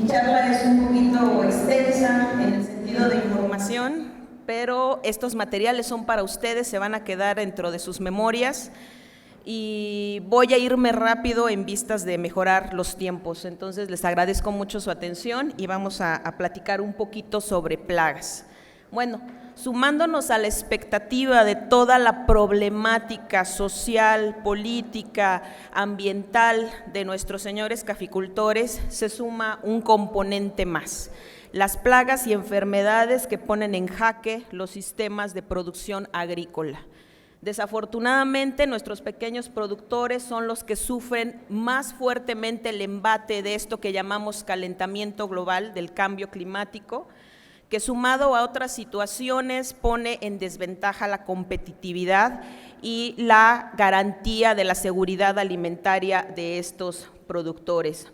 Mi charla es un poquito extensa en el sentido de información, pero estos materiales son para ustedes, se van a quedar dentro de sus memorias y voy a irme rápido en vistas de mejorar los tiempos. Entonces les agradezco mucho su atención y vamos a platicar un poquito sobre plagas. Bueno, sumándonos a la expectativa de toda la problemática social, política, ambiental de nuestros señores caficultores, se suma un componente más: las plagas y enfermedades que ponen en jaque los sistemas de producción agrícola. Desafortunadamente, nuestros pequeños productores son los que sufren más fuertemente el embate de esto que llamamos calentamiento global, del cambio climático, que sumado a otras situaciones pone en desventaja la competitividad y la garantía de la seguridad alimentaria de estos productores.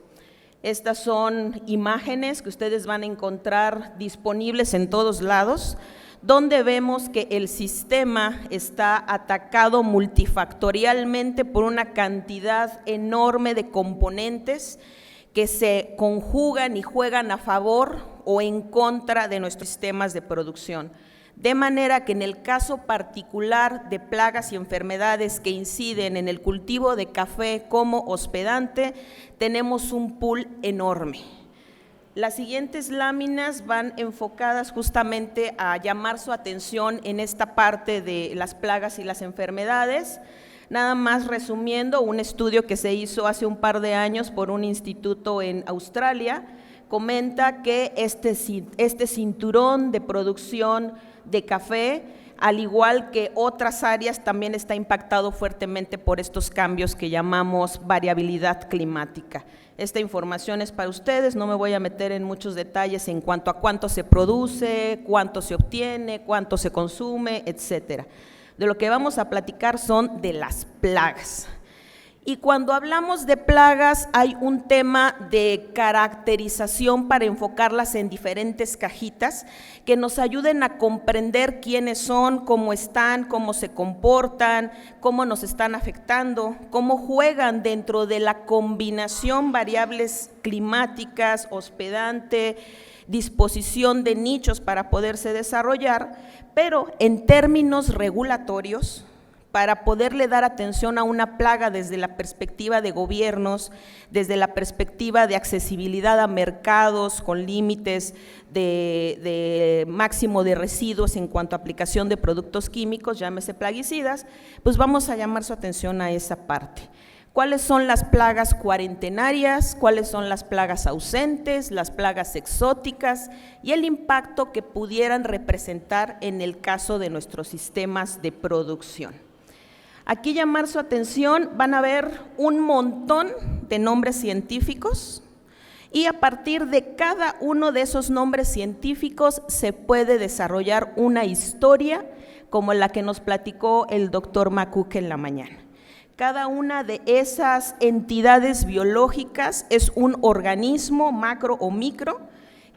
Estas son imágenes que ustedes van a encontrar disponibles en todos lados, donde vemos que el sistema está atacado multifactorialmente por una cantidad enorme de componentes que se conjugan y juegan a favor o en contra de nuestros sistemas de producción. De manera que en el caso particular de plagas y enfermedades que inciden en el cultivo de café como hospedante, tenemos un pool enorme. Las siguientes láminas van enfocadas justamente a llamar su atención en esta parte de las plagas y las enfermedades. Nada más resumiendo, un estudio que se hizo hace un par de años por un instituto en Australia comenta que este cinturón de producción de café, al igual que otras áreas, también está impactado fuertemente por estos cambios que llamamos variabilidad climática. Esta información es para ustedes, no me voy a meter en muchos detalles en cuanto a cuánto se produce, cuánto se obtiene, cuánto se consume, etcétera. De lo que vamos a platicar son de las plagas. Y cuando hablamos de plagas hay un tema de caracterización para enfocarlas en diferentes cajitas que nos ayuden a comprender quiénes son, cómo están, cómo se comportan, cómo nos están afectando, cómo juegan dentro de la combinación variables climáticas, hospedante, disposición de nichos para poderse desarrollar, pero en términos regulatorios, para poderle dar atención a una plaga desde la perspectiva de gobiernos, desde la perspectiva de accesibilidad a mercados con límites de máximo de residuos en cuanto a aplicación de productos químicos, llámese plaguicidas, pues vamos a llamar su atención a esa parte. ¿Cuáles son las plagas cuarentenarias? ¿Cuáles son las plagas ausentes? Las plagas exóticas y el impacto que pudieran representar en el caso de nuestros sistemas de producción. Aquí llamar su atención, van a ver un montón de nombres científicos y a partir de cada uno de esos nombres científicos se puede desarrollar una historia como la que nos platicó el doctor McCook en la mañana. Cada una de esas entidades biológicas es un organismo macro o micro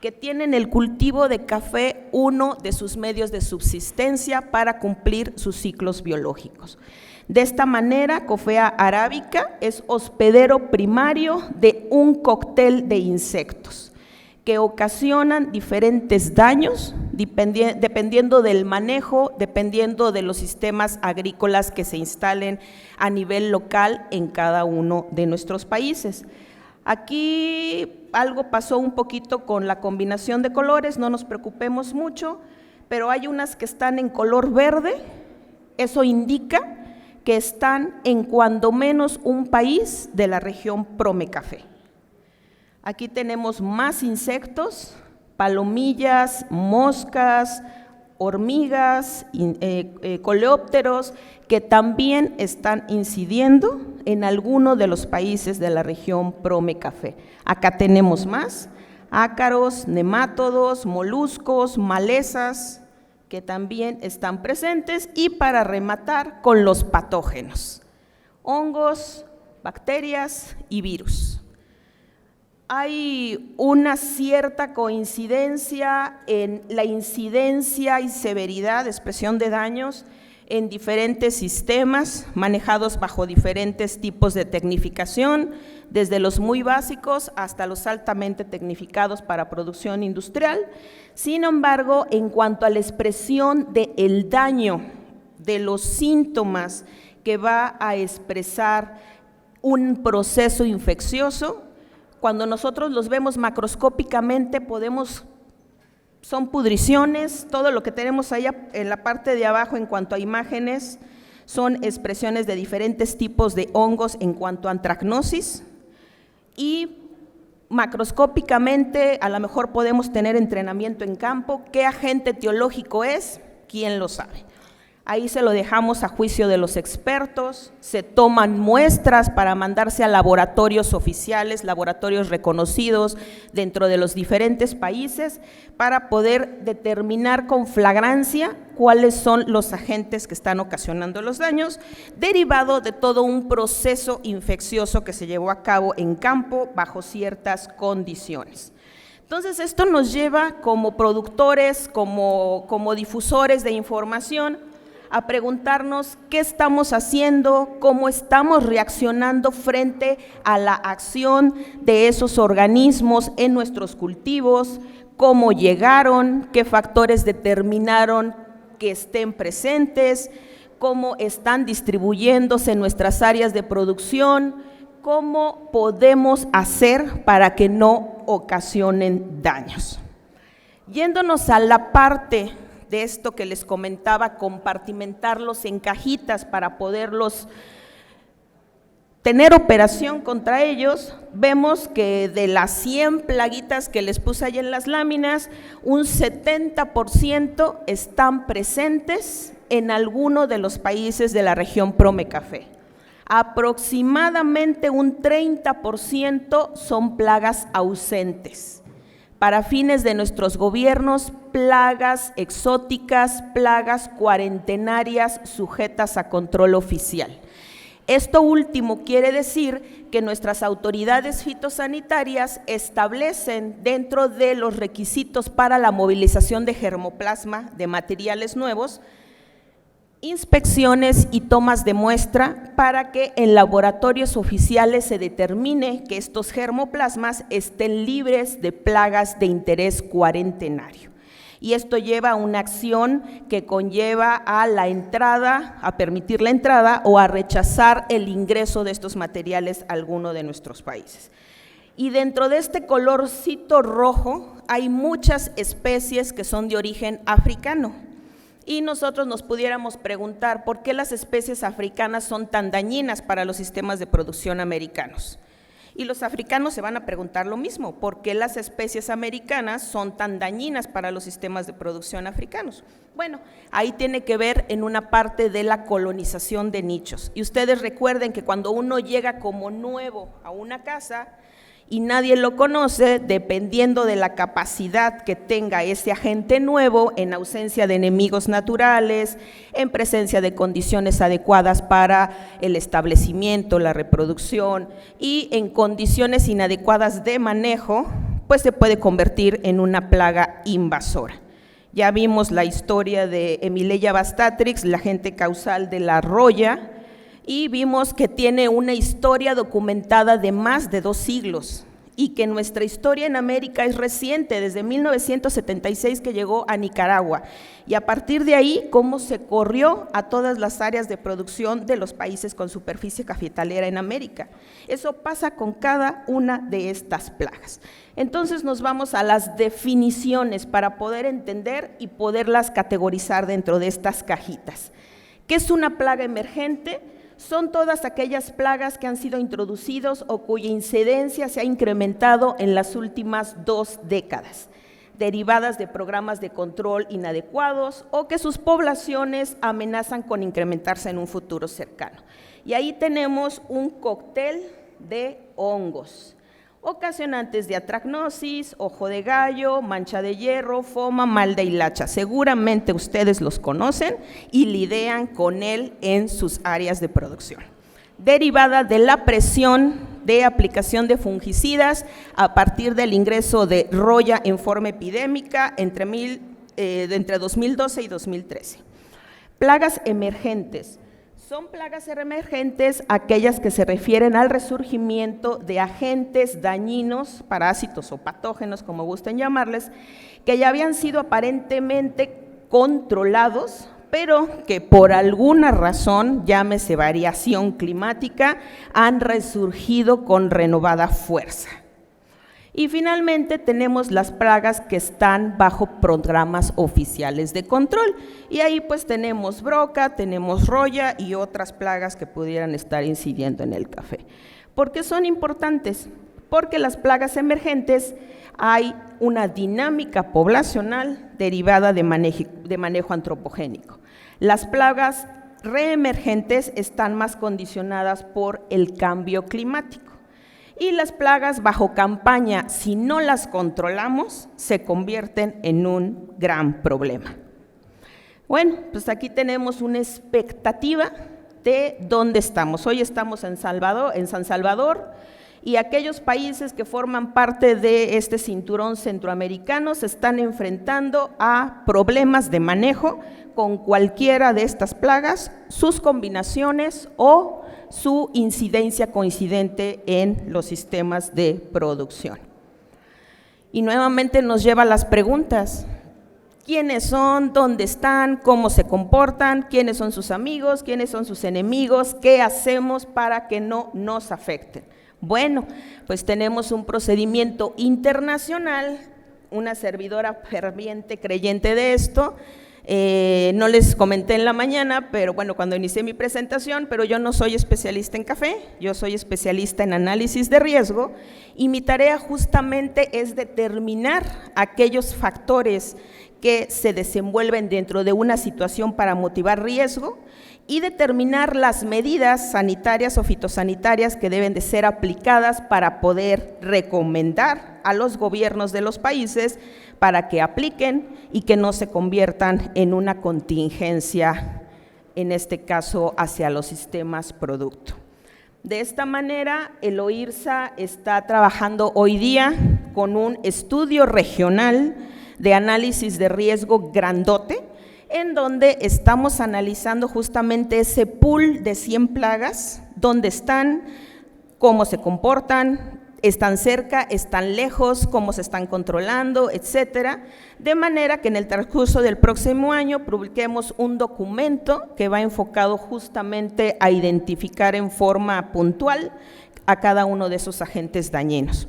que tienen el cultivo de café uno de sus medios de subsistencia para cumplir sus ciclos biológicos. De esta manera, Coffea arábica es hospedero primario de un cóctel de insectos que ocasionan diferentes daños dependiendo del manejo, dependiendo de los sistemas agrícolas que se instalen a nivel local en cada uno de nuestros países. Aquí algo pasó un poquito con la combinación de colores, no nos preocupemos mucho, pero hay unas que están en color verde, eso indica que están en cuando menos un país de la región Promecafé. Aquí tenemos más insectos, palomillas, moscas, hormigas, coleópteros, que también están incidiendo en alguno de los países de la región Promecafé. Acá tenemos más, ácaros, nemátodos, moluscos, malezas, que también están presentes, y para rematar con los patógenos, hongos, bacterias y virus. Hay una cierta coincidencia en la incidencia y severidad, expresión de daños en diferentes sistemas, manejados bajo diferentes tipos de tecnificación, desde los muy básicos hasta los altamente tecnificados para producción industrial. Sin embargo, en cuanto a la expresión del daño, de los síntomas que va a expresar un proceso infeccioso, cuando nosotros los vemos macroscópicamente son pudriciones, todo lo que tenemos allá en la parte de abajo en cuanto a imágenes son expresiones de diferentes tipos de hongos en cuanto a antracnosis, y macroscópicamente a lo mejor podemos tener entrenamiento en campo. ¿Qué agente etiológico es? ¿Quién lo sabe? Ahí se lo dejamos a juicio de los expertos. Se toman muestras para mandarse a laboratorios oficiales, laboratorios reconocidos dentro de los diferentes países, para poder determinar con flagrancia cuáles son los agentes que están ocasionando los daños, derivado de todo un proceso infeccioso que se llevó a cabo en campo bajo ciertas condiciones. Entonces, esto nos lleva como productores, como difusores de información, a preguntarnos qué estamos haciendo, cómo estamos reaccionando frente a la acción de esos organismos en nuestros cultivos, cómo llegaron, qué factores determinaron que estén presentes, cómo están distribuyéndose en nuestras áreas de producción, cómo podemos hacer para que no ocasionen daños. Yéndonos a la parte de esto que les comentaba, compartimentarlos en cajitas para poderlos tener operación contra ellos, vemos que de las 100 plaguitas que les puse ahí en las láminas, un 70% están presentes en alguno de los países de la región Promecafé. Aproximadamente un 30% son plagas ausentes. Para fines de nuestros gobiernos, plagas exóticas, plagas cuarentenarias sujetas a control oficial. Esto último quiere decir que nuestras autoridades fitosanitarias establecen dentro de los requisitos para la movilización de germoplasma de materiales nuevos, inspecciones y tomas de muestra para que en laboratorios oficiales se determine que estos germoplasmas estén libres de plagas de interés cuarentenario. Y esto lleva a una acción que conlleva a la entrada, a permitir la entrada o a rechazar el ingreso de estos materiales a alguno de nuestros países. Y dentro de este colorcito rojo hay muchas especies que son de origen africano. Y nosotros nos pudiéramos preguntar por qué las especies africanas son tan dañinas para los sistemas de producción americanos. Y los africanos se van a preguntar lo mismo, ¿por qué las especies americanas son tan dañinas para los sistemas de producción africanos? Bueno, ahí tiene que ver en una parte de la colonización de nichos. Y ustedes recuerden que cuando uno llega como nuevo a una casa y nadie lo conoce, dependiendo de la capacidad que tenga ese agente nuevo, en ausencia de enemigos naturales, en presencia de condiciones adecuadas para el establecimiento, la reproducción y en condiciones inadecuadas de manejo, pues se puede convertir en una plaga invasora. Ya vimos la historia de Emileia bastatrix, la agente causal de la roya, y vimos que tiene una historia documentada de más de 2 siglos y que nuestra historia en América es reciente, desde 1976 que llegó a Nicaragua, y a partir de ahí cómo se corrió a todas las áreas de producción de los países con superficie cafetalera en América. Eso pasa con cada una de estas plagas. Entonces nos vamos a las definiciones para poder entender y poderlas categorizar dentro de estas cajitas. ¿Qué es una plaga emergente? Son todas aquellas plagas que han sido introducidos o cuya incidencia se ha incrementado en las últimas 2 décadas, derivadas de programas de control inadecuados o que sus poblaciones amenazan con incrementarse en un futuro cercano. Y ahí tenemos un cóctel de hongos, ocasionantes de atracnosis, ojo de gallo, mancha de hierro, foma, mal de hilacha. Seguramente ustedes los conocen y lidian con él en sus áreas de producción. Derivada de la presión de aplicación de fungicidas a partir del ingreso de roya en forma epidémica entre 2012 y 2013. Plagas emergentes. Son plagas emergentes aquellas que se refieren al resurgimiento de agentes dañinos, parásitos o patógenos, como gusten llamarles, que ya habían sido aparentemente controlados, pero que por alguna razón, llámese variación climática, han resurgido con renovada fuerza. Y finalmente tenemos las plagas que están bajo programas oficiales de control. Y ahí pues tenemos broca, tenemos roya y otras plagas que pudieran estar incidiendo en el café. ¿Por qué son importantes? Porque las plagas emergentes hay una dinámica poblacional derivada de manejo antropogénico. Las plagas reemergentes están más condicionadas por el cambio climático. Y las plagas bajo campaña, si no las controlamos, se convierten en un gran problema. Bueno, pues aquí tenemos una expectativa de dónde estamos. Hoy estamos en San Salvador, y aquellos países que forman parte de este cinturón centroamericano se están enfrentando a problemas de manejo con cualquiera de estas plagas, sus combinaciones o su incidencia coincidente en los sistemas de producción. Y nuevamente nos lleva a las preguntas: ¿quiénes son? ¿Dónde están? ¿Cómo se comportan? ¿Quiénes son sus amigos? ¿Quiénes son sus enemigos? ¿Qué hacemos para que no nos afecten? Bueno, pues tenemos un procedimiento internacional, una servidora ferviente creyente de esto. No les comenté en la mañana, pero bueno, cuando inicié mi presentación, pero yo no soy especialista en café, yo soy especialista en análisis de riesgo, y mi tarea justamente es determinar aquellos factores que se desenvuelven dentro de una situación para motivar riesgo y determinar las medidas sanitarias o fitosanitarias que deben de ser aplicadas para poder recomendar a los gobiernos de los países para que apliquen y que no se conviertan en una contingencia, en este caso hacia los sistemas producto. De esta manera, el OIRSA está trabajando hoy día con un estudio regional de análisis de riesgo grandote, en donde estamos analizando justamente ese pool de 100 plagas, dónde están, cómo se comportan, están cerca, están lejos, cómo se están controlando, etcétera, de manera que en el transcurso del próximo año publiquemos un documento que va enfocado justamente a identificar en forma puntual a cada uno de esos agentes dañinos.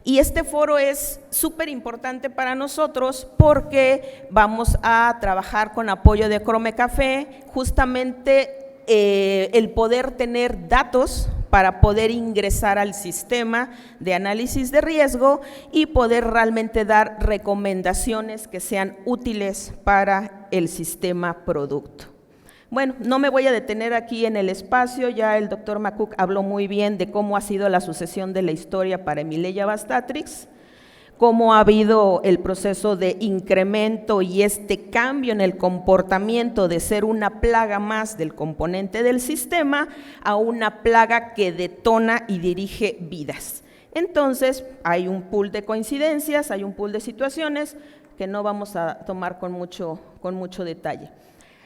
Y este foro es súper importante para nosotros porque vamos a trabajar con apoyo de Crome Café, justamente el poder tener datos para poder ingresar al sistema de análisis de riesgo y poder realmente dar recomendaciones que sean útiles para el sistema producto. Bueno, no me voy a detener aquí en el espacio, ya el doctor McCook habló muy bien de cómo ha sido la sucesión de la historia para Emileia bastatrix, cómo ha habido el proceso de incremento y este cambio en el comportamiento de ser una plaga más del componente del sistema a una plaga que detona y dirige vidas. Entonces, hay un pool de coincidencias, hay un pool de situaciones que no vamos a tomar con mucho detalle.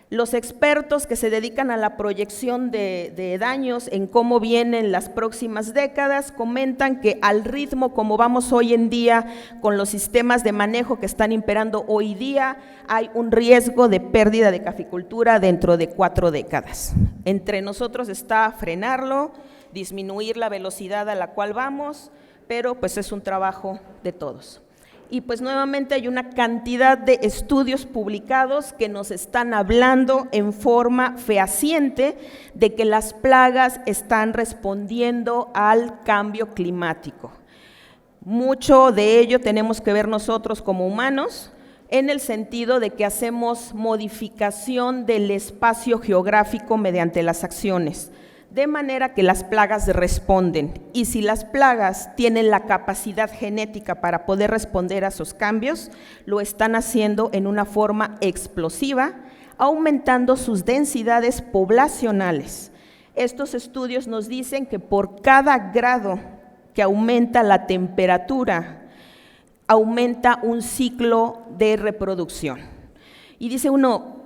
Los expertos que se dedican a la proyección de daños en cómo vienen las próximas décadas comentan que al ritmo como vamos hoy en día con los sistemas de manejo que están imperando hoy día, hay un riesgo de pérdida de caficultura dentro de 4 décadas. Entre nosotros está frenarlo, disminuir la velocidad a la cual vamos, pero pues es un trabajo de todos. Y pues nuevamente hay una cantidad de estudios publicados que nos están hablando en forma fehaciente de que las plagas están respondiendo al cambio climático. Mucho de ello tenemos que ver nosotros como humanos, en el sentido de que hacemos modificación del espacio geográfico mediante las acciones, de manera que las plagas responden, y si las plagas tienen la capacidad genética para poder responder a esos cambios, lo están haciendo en una forma explosiva, aumentando sus densidades poblacionales. Estos estudios nos dicen que por cada grado que aumenta la temperatura, aumenta un ciclo de reproducción. Y dice uno,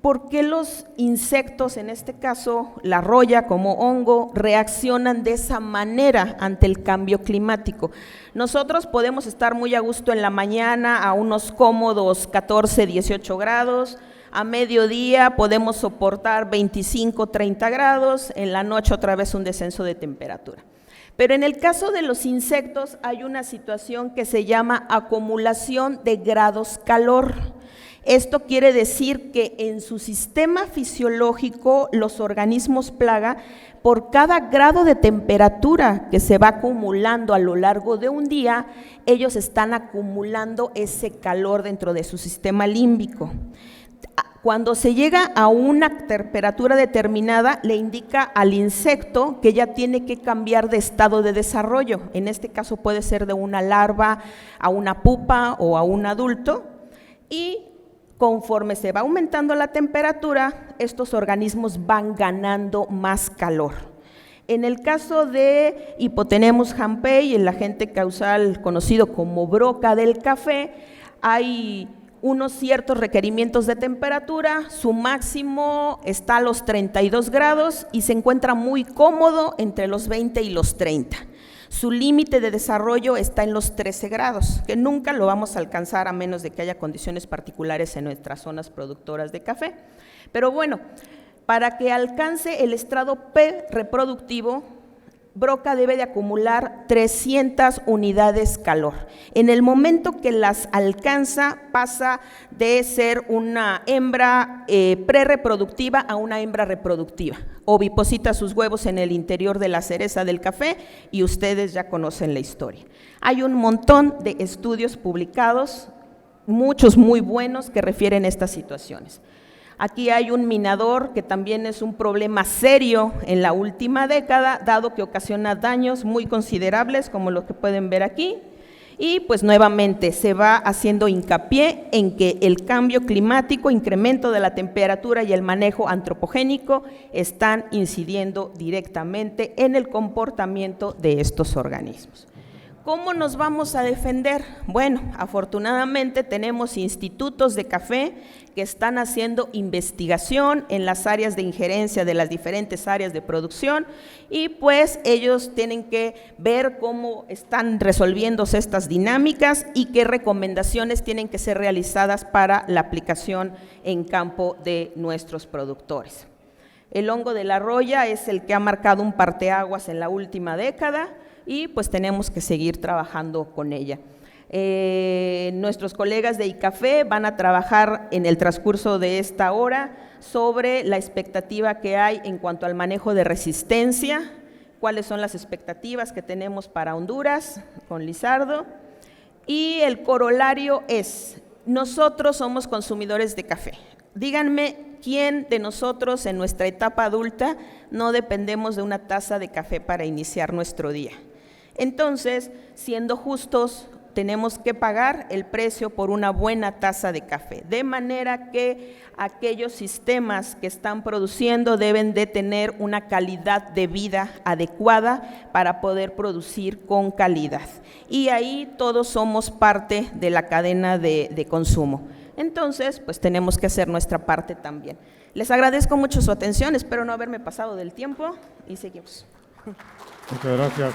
¿por qué los insectos, en este caso la roya como hongo, reaccionan de esa manera ante el cambio climático? Nosotros podemos estar muy a gusto en la mañana a unos cómodos 14, 18 grados, a mediodía podemos soportar 25, 30 grados, en la noche otra vez un descenso de temperatura. Pero en el caso de los insectos hay una situación que se llama acumulación de grados calor. Esto quiere decir que en su sistema fisiológico los organismos plaga, por cada grado de temperatura que se va acumulando a lo largo de un día, ellos están acumulando ese calor dentro de su sistema límbico. Cuando se llega a una temperatura determinada, le indica al insecto que ya tiene que cambiar de estado de desarrollo. En este caso puede ser de una larva a una pupa o a un adulto, y conforme se va aumentando la temperatura, estos organismos van ganando más calor. En el caso de Hypotenemus hampei, el agente causal conocido como broca del café, hay unos ciertos requerimientos de temperatura, su máximo está a los 32 grados y se encuentra muy cómodo entre los 20 y los 30. Su límite de desarrollo está en los 13 grados, que nunca lo vamos a alcanzar a menos de que haya condiciones particulares en nuestras zonas productoras de café. Pero bueno, para que alcance el estrado P reproductivo, broca debe de acumular 300 unidades calor. En el momento que las alcanza, pasa de ser una hembra prerreproductiva a una hembra reproductiva. Oviposita sus huevos en el interior de la cereza del café y ustedes ya conocen la historia. Hay un montón de estudios publicados, muchos muy buenos, que refieren estas situaciones. Aquí hay un minador que también es un problema serio en la última década, dado que ocasiona daños muy considerables, como lo que pueden ver aquí, y pues nuevamente se va haciendo hincapié en que el cambio climático, incremento de la temperatura y el manejo antropogénico están incidiendo directamente en el comportamiento de estos organismos. ¿Cómo nos vamos a defender? Bueno, afortunadamente tenemos institutos de café que están haciendo investigación en las áreas de injerencia de las diferentes áreas de producción, y pues ellos tienen que ver cómo están resolviéndose estas dinámicas y qué recomendaciones tienen que ser realizadas para la aplicación en campo de nuestros productores. El hongo de la roya es el que ha marcado un parteaguas en la última década, y pues tenemos que seguir trabajando con ella. Nuestros colegas de ICAFE van a trabajar en el transcurso de esta hora sobre la expectativa que hay en cuanto al manejo de resistencia, cuáles son las expectativas que tenemos para Honduras con Lizardo, y el corolario es: nosotros somos consumidores de café. Díganme, ¿quién de nosotros en nuestra etapa adulta no dependemos de una taza de café para iniciar nuestro día? Entonces, siendo justos, tenemos que pagar el precio por una buena taza de café, de manera que aquellos sistemas que están produciendo deben de tener una calidad de vida adecuada para poder producir con calidad. Y ahí todos somos parte de la cadena de consumo. Entonces, pues tenemos que hacer nuestra parte también. Les agradezco mucho su atención, espero no haberme pasado del tiempo y seguimos. Muchas gracias.